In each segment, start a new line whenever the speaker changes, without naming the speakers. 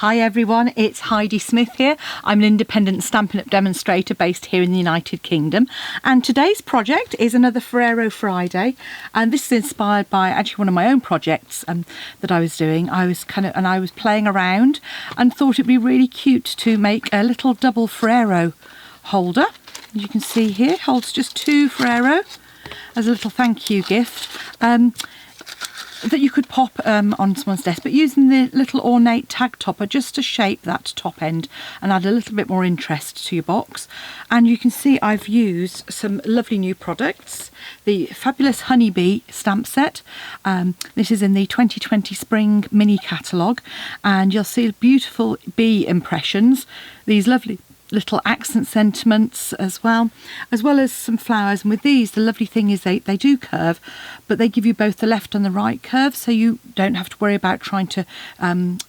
Hi everyone, it's Heidi Smith here. I'm an independent Stampin' Up demonstrator based here in the United Kingdom, and today's project is another Ferrero Friday, and this is inspired by actually one of my own projects that I was doing. I was playing around and thought it'd be really cute to make a little double Ferrero holder. As you can see here, it holds just 2 Ferrero as a little thank you gift. That you could pop on someone's desk, but using the little ornate tag topper just to shape that top end and add a little bit more interest to your box. And you can see I've used some lovely new products. The fabulous Honeybee stamp set. This is in the 2020 Spring mini catalogue, and you'll see beautiful bee impressions, these lovely little accent sentiments as well as some flowers. And with these, the lovely thing is they do curve, but they give you both the left and the right curve, so you don't have to worry about trying to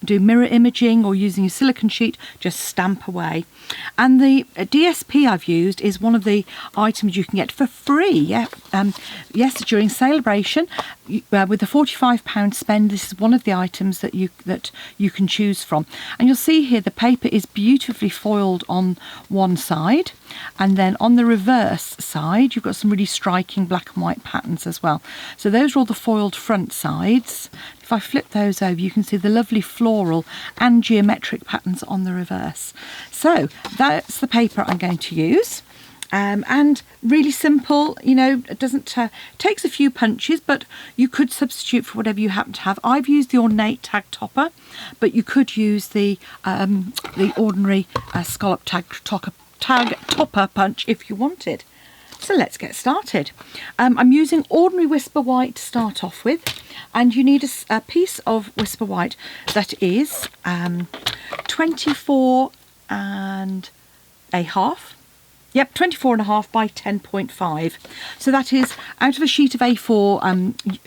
do mirror imaging or using a silicone sheet. Just stamp away. And the DSP I've used is one of the items you can get for free. Yes, during celebration with a £45 spend, this is one of the items that you can choose from. And you'll see here the paper is beautifully foiled on one side, and then on the reverse side you've got some really striking black and white patterns as well. So those are all the foiled front sides. If I flip those over, you can see the lovely floral and geometric patterns on the reverse. So that's the paper I'm going to use. And really simple, you know, it doesn't takes a few punches, but you could substitute for whatever you happen to have. I've used the ornate tag topper, but you could use the ordinary scallop tag topper punch if you wanted. So let's get started. I'm using ordinary Whisper White to start off with, and you need a piece of Whisper White that is 24.5. Yep, 24.5 by 10.5. So that is out of a sheet of A4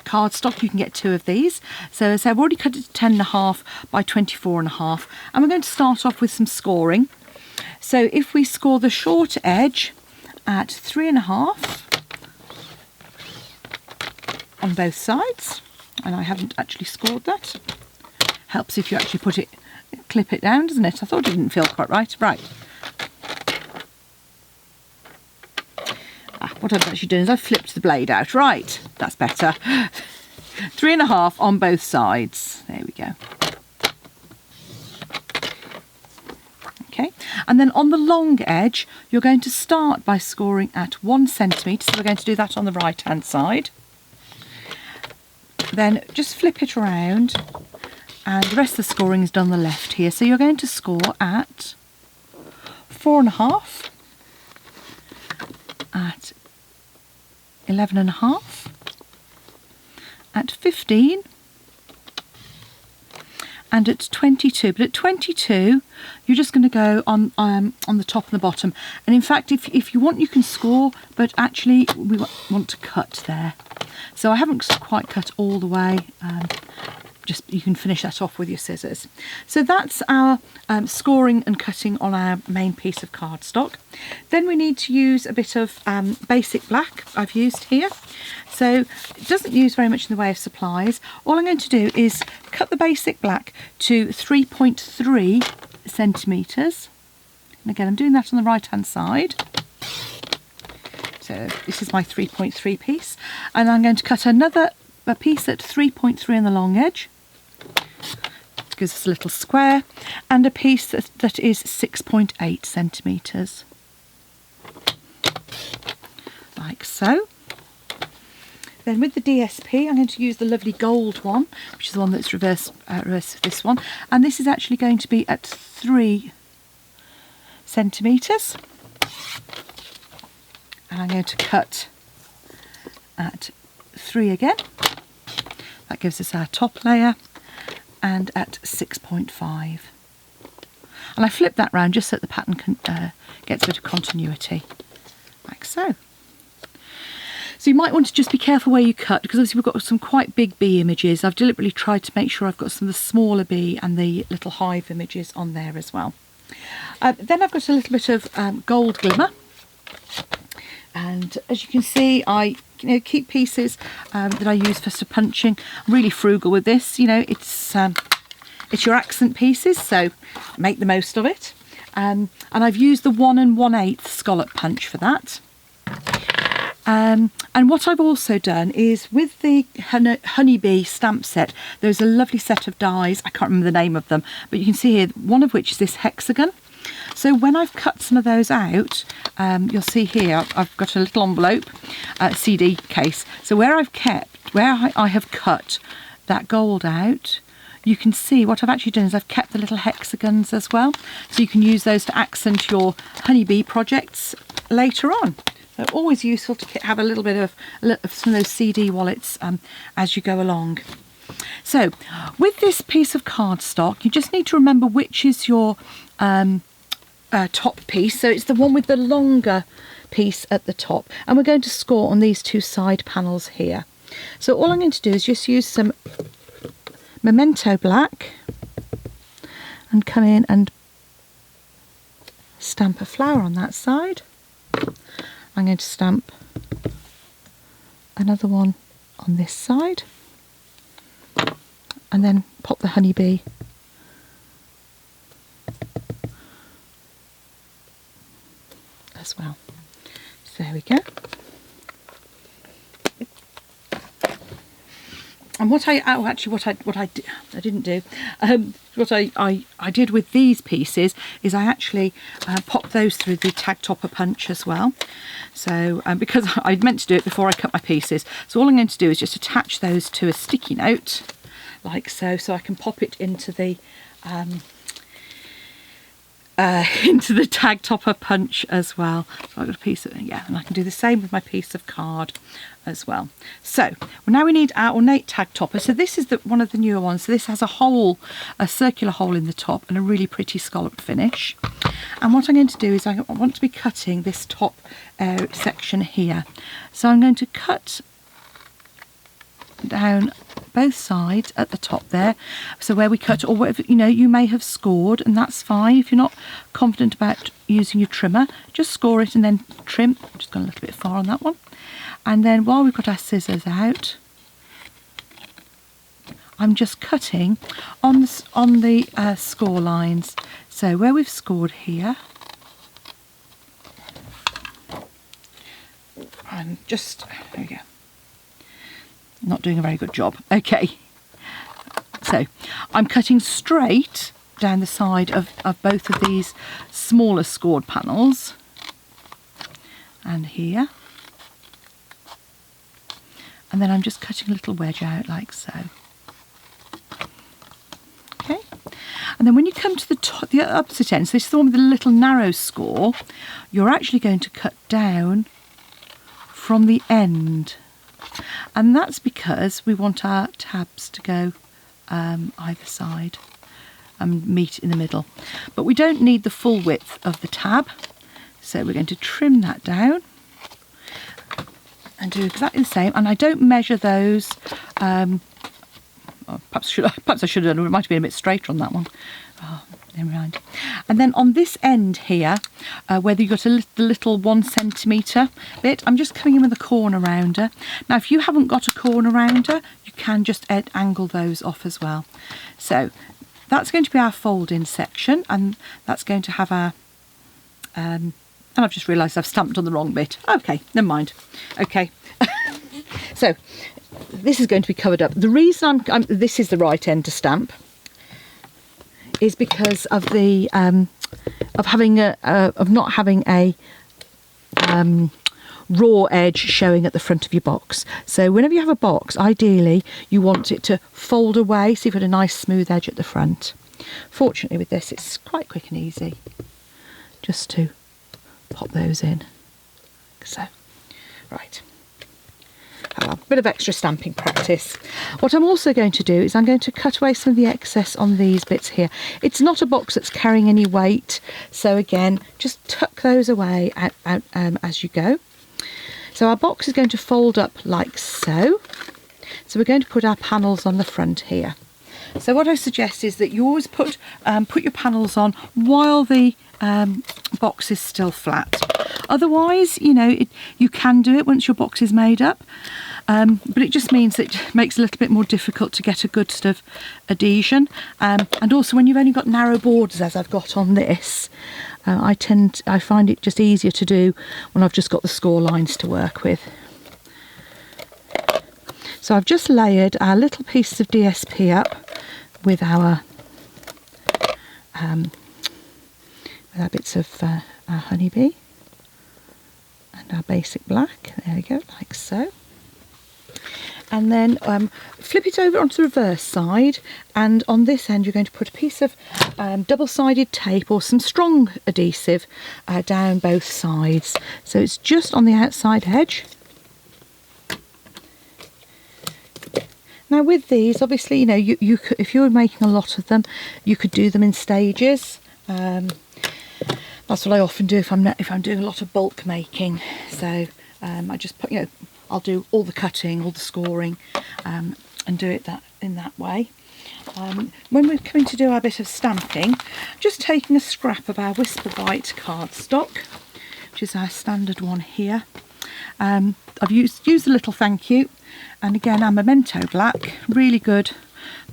cardstock. You can get 2 of these. So as I've already cut it to 10.5 by 24.5. And we're going to start off with some scoring. So if we score the short edge at 3.5 on both sides, and I haven't actually scored that. Helps if you actually clip it down, doesn't it? I thought it didn't feel quite right. Right. What I've actually done is I've flipped the blade out. Right, that's better. 3.5 on both sides. There we go. Okay, and then on the long edge, you're going to start by scoring at 1 centimetre. So we're going to do that on the right-hand side. Then just flip it around, and the rest of the scoring is done on the left here. So you're going to score at 4.5, at 11.5, at 15, and at 22. But at 22, you're just going to go on the top and the bottom. And in fact, if you want, you can score, but actually we want to cut there. So I haven't quite cut all the way. Just you can finish that off with your scissors. So that's our scoring and cutting on our main piece of cardstock. Then we need to use a bit of basic black I've used here. So it doesn't use very much in the way of supplies. All I'm going to do is cut the basic black to 3.3 centimetres. And again, I'm doing that on the right hand side. So this is my 3.3 piece. And I'm going to cut a piece at 3.3 on the long edge. Gives us a little square, and a piece that is 6.8 centimetres, like so. Then with the DSP, I'm going to use the lovely gold one, which is the one that's reverse of this one, and this is actually going to be at 3 centimetres, and I'm going to cut at 3 again. That gives us our top layer, and at 6.5. And I flip that round just so that the pattern gets a bit of continuity, like so. So you might want to just be careful where you cut, because obviously we've got some quite big bee images. I've deliberately tried to make sure I've got some of the smaller bee and the little hive images on there as well. Then I've got a little bit of gold glimmer. And as you can see, I keep pieces that I use for punching. I'm really frugal with this. It's it's your accent pieces, so make the most of it. And I've used the 1 1/8 scallop punch for that. And what I've also done is with the honeybee stamp set, there's a lovely set of dies. I can't remember the name of them, but you can see here, one of which is this hexagon. So when I've cut some of those out, you'll see here, I've got a little envelope, CD case. So where I have cut that gold out, you can see what I've actually done is I've kept the little hexagons as well. So you can use those to accent your honeybee projects later on. So always useful to have a little bit of some of those CD wallets as you go along. So with this piece of cardstock, you just need to remember which is your top piece. So it's the one with the longer piece at the top, and we're going to score on these 2 side panels here. So all I'm going to do is just use some Memento black and come in and stamp a flower on that side. I'm going to stamp another one on this side and then pop the honeybee as well. So there we go. And what I did with these pieces is I actually popped those through the tag topper punch as well. So because I'd meant to do it before I cut my pieces, so all I'm going to do is just attach those to a sticky note like so, so I can pop it into the tag topper punch as well. So I've got a piece of, and I can do the same with my piece of card as well. So now we need our ornate tag topper. So this is one of the newer ones. So this has a circular hole in the top and a really pretty scalloped finish. And what I'm going to do is I want to be cutting this top section here. So I'm going to cut down both sides at the top there, so where we cut, or whatever, you may have scored, and that's fine. If you're not confident about using your trimmer, just score it and then trim. I've just gone a little bit far on that one. And then while we've got our scissors out, I'm just cutting on the score lines. So where we've scored here, I'm just, there we go. Not doing a very good job. Okay, so I'm cutting straight down the side of both of these smaller scored panels, and here, and then I'm just cutting a little wedge out like so. Okay, and then when you come to the opposite end, so this is the one with the little narrow score, you're actually going to cut down from the end. And that's because we want our tabs to go either side and meet in the middle. But we don't need the full width of the tab, so we're going to trim that down and do exactly the same. And I don't measure those. Perhaps I should have done. It might have been a bit straighter on that one. Oh, never mind. And then on this end here, whether you've got the little 1 centimetre bit, I'm just coming in with a corner rounder. Now, if you haven't got a corner rounder, you can just angle those off as well. So that's going to be our fold-in section, and that's going to have our... and I've just realised I've stamped on the wrong bit. Okay, never mind. Okay. So this is going to be covered up. The reason this is the right end to stamp is because of the of not having a raw edge showing at the front of your box. So whenever you have a box, ideally you want it to fold away so you've got a nice smooth edge at the front. Fortunately with this it's quite quick and easy just to pop those in. So, right. A bit of extra stamping practice. What I'm also going to do is I'm going to cut away some of the excess on these bits here. It's not a box that's carrying any weight, so again just tuck those away out as you go. So our box is going to fold up like so. So we're going to put our panels on the front here. So what I suggest is that you always put your panels on while the box is still flat. Otherwise, you can do it once your box is made up. but it just means that it makes it a little bit more difficult to get a good sort of adhesion. And also when you've only got narrow borders, as I've got on this, I find it just easier to do when I've just got the score lines to work with. So I've just layered our little pieces of DSP up with our bits of our honeybee and our basic black. There we go, like so. And then flip it over onto the reverse side, and on this end you're going to put a piece of double-sided tape or some strong adhesive down both sides. So it's just on the outside edge. Now with these, obviously, you know, you could, if you were making a lot of them, you could do them in stages. That's what I often do if I'm doing a lot of bulk making. So I just put, you know, I'll do all the cutting, all the scoring, and do it in that way. When we're coming to do our bit of stamping, just taking a scrap of our Whisper White cardstock, which is our standard one here. I've used a little thank you, and again our Memento black, really good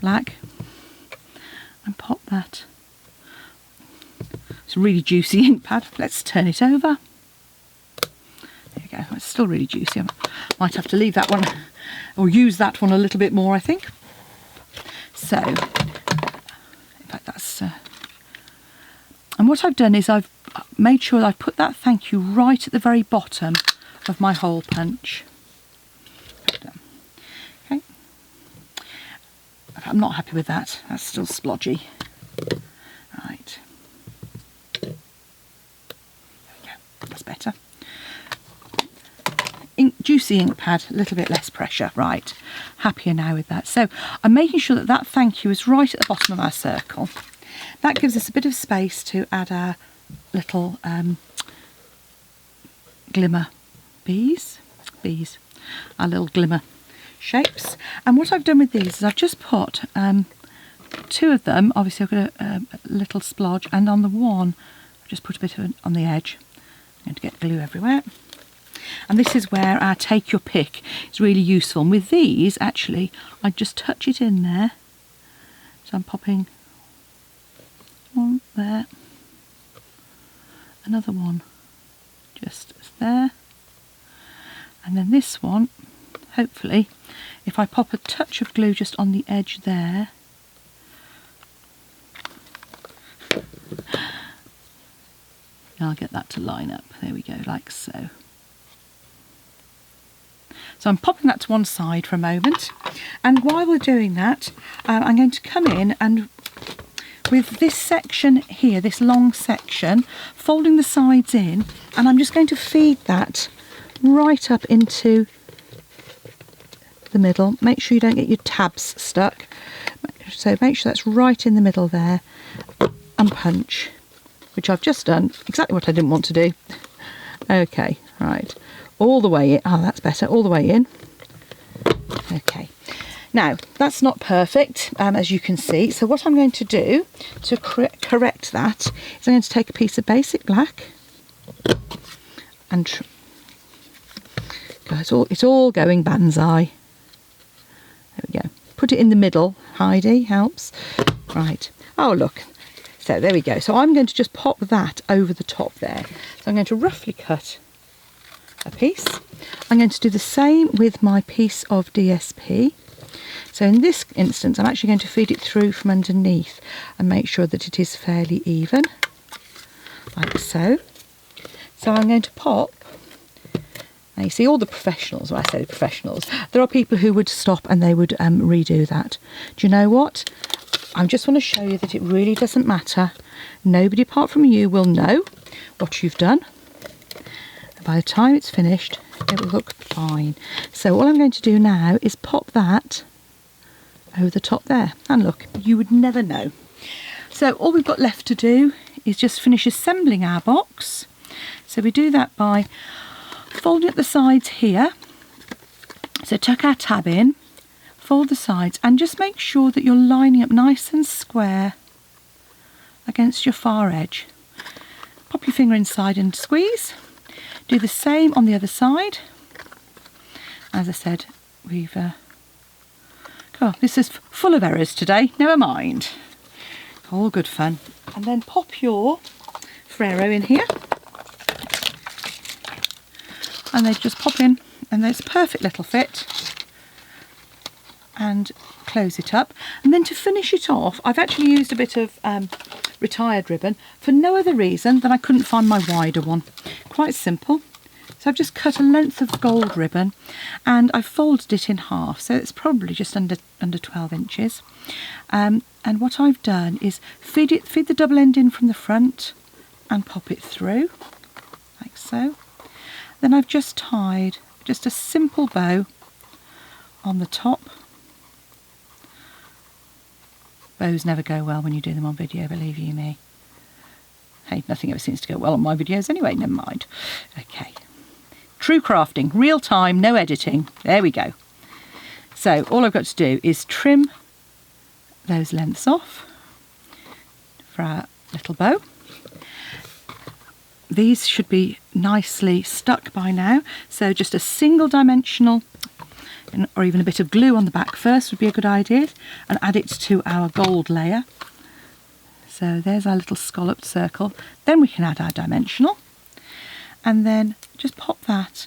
black, and pop that. It's a really juicy ink pad. Let's turn it over. There we go. It's still really juicy. I might have to leave that one or use that one a little bit more, I think. So, in fact, that's... and what I've done is I've made sure that I've put that thank you right at the very bottom of my hole punch. Okay. I'm not happy with that. That's still splodgy. Right. There we go. That's better. Juicy ink pad, a little bit less pressure. Right, happier now with that. So I'm making sure that that thank you is right at the bottom of our circle. That gives us a bit of space to add our little glimmer bees, our little glimmer shapes. And what I've done with these is I've just put two of them. Obviously I've got a little splodge, and on the one I've just put a bit of on the edge. I'm going to get glue everywhere. And this is where our take your pick is really useful. And with these, actually, I just touch it in there. So I'm popping one there, another one just there, and then this one, hopefully, if I pop a touch of glue just on the edge there, I'll get that to line up. There we go, like so. So I'm popping that to one side for a moment, and while we're doing that, I'm going to come in and with this section here, this long section, folding the sides in, and I'm just going to feed that right up into the middle. Make sure you don't get your tabs stuck. So make sure that's right in the middle there, and punch, which I've just done, exactly what I didn't want to do. Okay, right. All the way in. Oh, that's better. All the way in. Okay. Now, that's not perfect, as you can see. So what I'm going to do to correct that is I'm going to take a piece of basic black and it's all going banzai. There we go. Put it in the middle. Heidi, helps. Right. Oh, look. So there we go. So I'm going to just pop that over the top there. So I'm going to roughly cut a piece. I'm going to do the same with my piece of DSP. So in this instance, I'm actually going to feed it through from underneath and make sure that it is fairly even, like so. So I'm going to pop. Now you see all the professionals, well, I say professionals, there are people who would stop and they would redo that. Do you know what? I just want to show you that it really doesn't matter. Nobody apart from you will know what you've done. By the time it's finished, it will look fine. So all I'm going to do now is pop that over the top there. And look, you would never know. So all we've got left to do is just finish assembling our box. So we do that by folding up the sides here. So tuck our tab in, fold the sides, and just make sure that you're lining up nice and square against your far edge. Pop your finger inside and squeeze. Do the same on the other side. As I said, we've... oh, this is full of errors today. Never mind. All good fun. And then pop your Ferrero in here. And they just pop in, and there's a perfect little fit. And close it up. And then to finish it off, I've actually used a bit of retired ribbon for no other reason than I couldn't find my wider one. Quite simple. So I've just cut a length of gold ribbon and I've folded it in half, so it's probably just under 12 inches. And what I've done is feed the double end in from the front and pop it through, like so. Then I've just tied just a simple bow on the top. Bows never go well when you do them on video, believe you me. Hey, nothing ever seems to go well on my videos anyway, never mind. Okay. True crafting, real time, no editing. There we go. So all I've got to do is trim those lengths off for our little bow. These should be nicely stuck by now, so just a single dimensional or even a bit of glue on the back first would be a good idea, and add it to our gold layer. So there's our little scalloped circle. Then we can add our dimensional, and then just pop that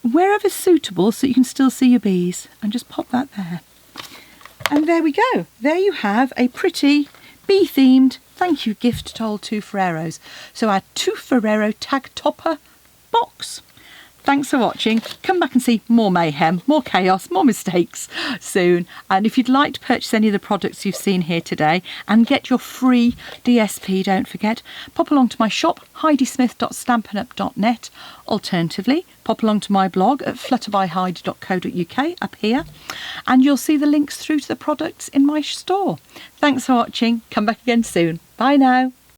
wherever suitable so you can still see your bees, and just pop that there. And there we go. There you have a pretty bee-themed thank you gift to all 2 Ferreros. So our 2 Ferrero tag topper box. Thanks for watching. Come back and see more mayhem, more chaos, more mistakes soon. And if you'd like to purchase any of the products you've seen here today and get your free DSP, don't forget, pop along to my shop, heidismith.stampinup.net. Alternatively, pop along to my blog at flutterbyheidi.co.uk up here, and you'll see the links through to the products in my store. Thanks for watching. Come back again soon. Bye now.